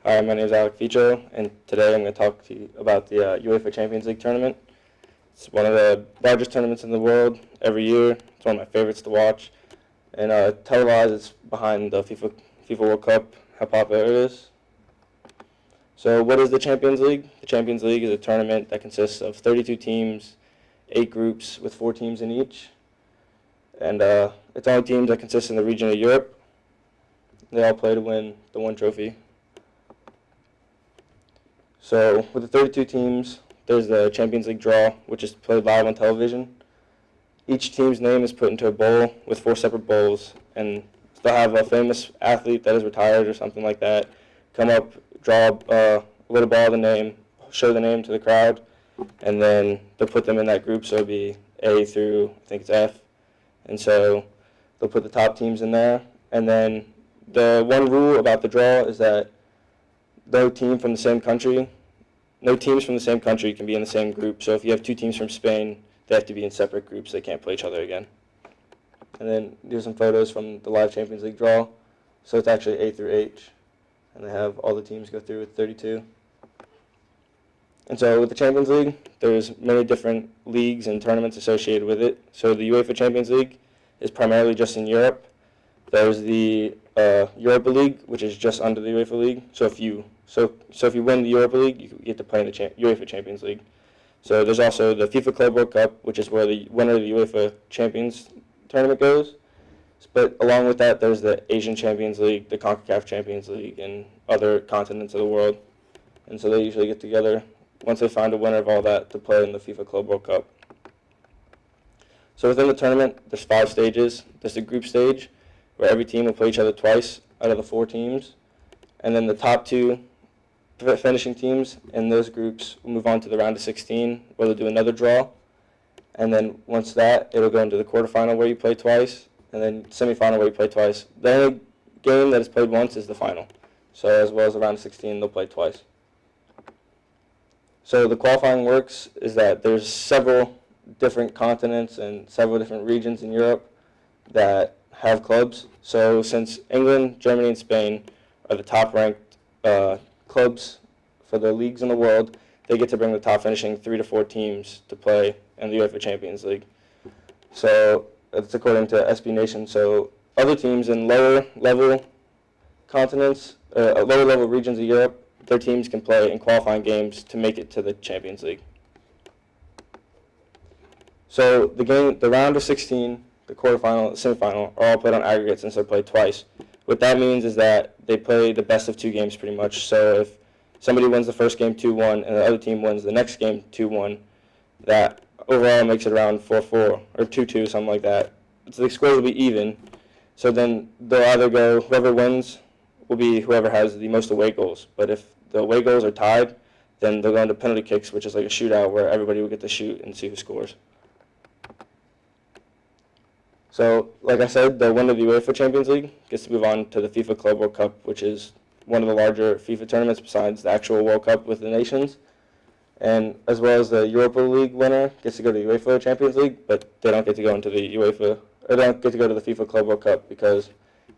Hi, my name is Alec Ficho, and today I'm going to talk to you about the UEFA Champions League tournament. It's one of the largest tournaments in the world every year. It's one of my favorites to watch. And televised, it's behind the FIFA World Cup, how popular it is. So what is the Champions League? The Champions League is a tournament that consists of 32 teams, 8 groups with 4 teams in each. And it's only teams that consist in the region of Europe. They all play to win the one trophy. So with the 32 teams, there's the Champions League draw, which is played live on television. Each team's name is put into a bowl with 4 separate bowls, and they'll have a famous athlete that is retired or something like that come up, draw a little ball of the name, show the name to the crowd, and then they'll put them in that group, so it'll be A through, I think it's F. And so they'll put the top teams in there. And then the one rule about the draw is that no teams from the same country can be in the same group. So if you have 2 teams from Spain, they have to be in separate groups. They can't play each other again. And then here's some photos from the live Champions League draw. So it's actually A through H. And they have all the teams go through with 32. And so with the Champions League, there's many different leagues and tournaments associated with it. So the UEFA Champions League is primarily just in Europe. There's the Europa League, which is just under the UEFA League. So if you win the Europa League, you get to play in the UEFA Champions League. So there's also the FIFA Club World Cup, which is where the winner of the UEFA Champions tournament goes. But along with that, there's the Asian Champions League, the CONCACAF Champions League, and other continents of the world. And so they usually get together once they find a winner of all that to play in the FIFA Club World Cup. So within the tournament, there's 5 stages. There's the group stage, where every team will play each other twice out of the 4 teams. And then the top 2 finishing teams in those groups will move on to the round of 16, where they'll do another draw. And then once that, it'll go into the quarterfinal where you play twice, and then semifinal where you play twice. The only game that is played once is the final. So as well as the round of 16, they'll play twice. So the qualifying works is that there's several different continents and several different regions in Europe that have clubs. So since England, Germany, and Spain are the top-ranked clubs for the leagues in the world, they get to bring the top finishing 3 to 4 teams to play in the UEFA Champions League. So it's according to SB Nation. So other teams in lower-level continents, lower-level regions of Europe, their teams can play in qualifying games to make it to the Champions League. So the round of 16, the quarterfinal, the semifinal, are all played on aggregates, and so played twice. What that means is that they play the best of 2 games pretty much. So if somebody wins the first game 2-1 and the other team wins the next game 2-1, that overall makes it around 4-4 or 2-2, something like that. So the scores will be even. So then they'll either go, whoever wins will be whoever has the most away goals. But if the away goals are tied, then they'll go into penalty kicks, which is like a shootout where everybody will get to shoot and see who scores. So, like I said, the winner of the UEFA Champions League gets to move on to the FIFA Club World Cup, which is one of the larger FIFA tournaments besides the actual World Cup with the nations. And as well as the Europa League winner gets to go to the UEFA Champions League, but they don't get to go into the they don't get to go to the FIFA Club World Cup because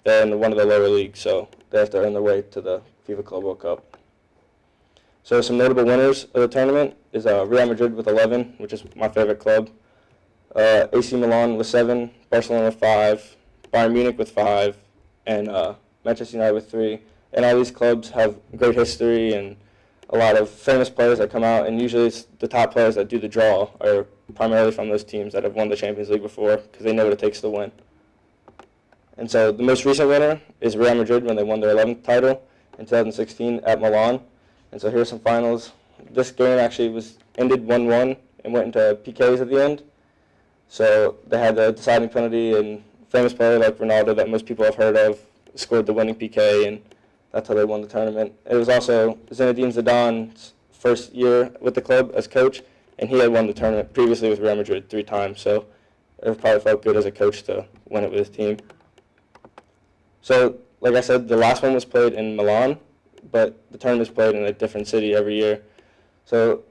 they're in one of the lower leagues, so they have to earn their way to the FIFA Club World Cup. So some notable winners of the tournament is Real Madrid with 11, which is my favorite club. AC Milan with 7, Barcelona with 5, Bayern Munich with 5, and Manchester United with 3. And all these clubs have great history and a lot of famous players that come out, and usually it's the top players that do the draw are primarily from those teams that have won the Champions League before because they know what it takes to win. And so the most recent winner is Real Madrid when they won their 11th title in 2016 at Milan. And so here's some finals. This game actually ended 1-1 and went into PKs at the end. So they had the deciding penalty, and a famous player like Ronaldo that most people have heard of scored the winning PK, and that's how they won the tournament. It was also Zinedine Zidane's first year with the club as coach, and he had won the tournament previously with Real Madrid 3 times, so it probably felt good as a coach to win it with his team. So, like I said, the last one was played in Milan, but the tournament is played in a different city every year. So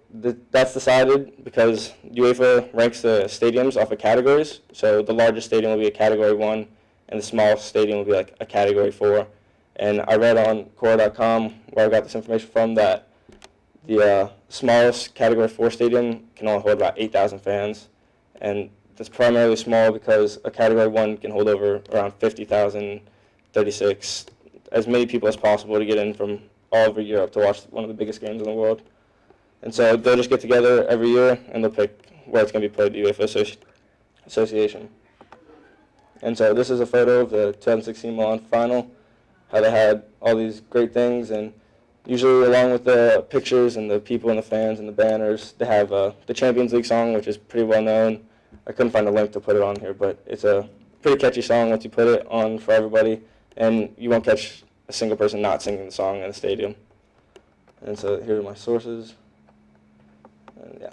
that's decided because UEFA ranks the stadiums off of categories. So the largest stadium will be a Category 1, and the smallest stadium will be like a Category 4. And I read on Quora.com, where I got this information from, that the smallest Category 4 stadium can only hold about 8,000 fans. And that's primarily small because a Category 1 can hold over around 50,000, 36, as many people as possible to get in from all over Europe to watch one of the biggest games in the world. And so they'll just get together every year and they'll pick where it's going to be played, the UEFA Association. And so this is a photo of the 2016 Milan final, how they had all these great things, and usually along with the pictures and the people and the fans and the banners, they have the Champions League song, which is pretty well known. I couldn't find a link to put it on here, but it's a pretty catchy song once you put it on for everybody, and you won't catch a single person not singing the song in the stadium. And so here are my sources. And yeah.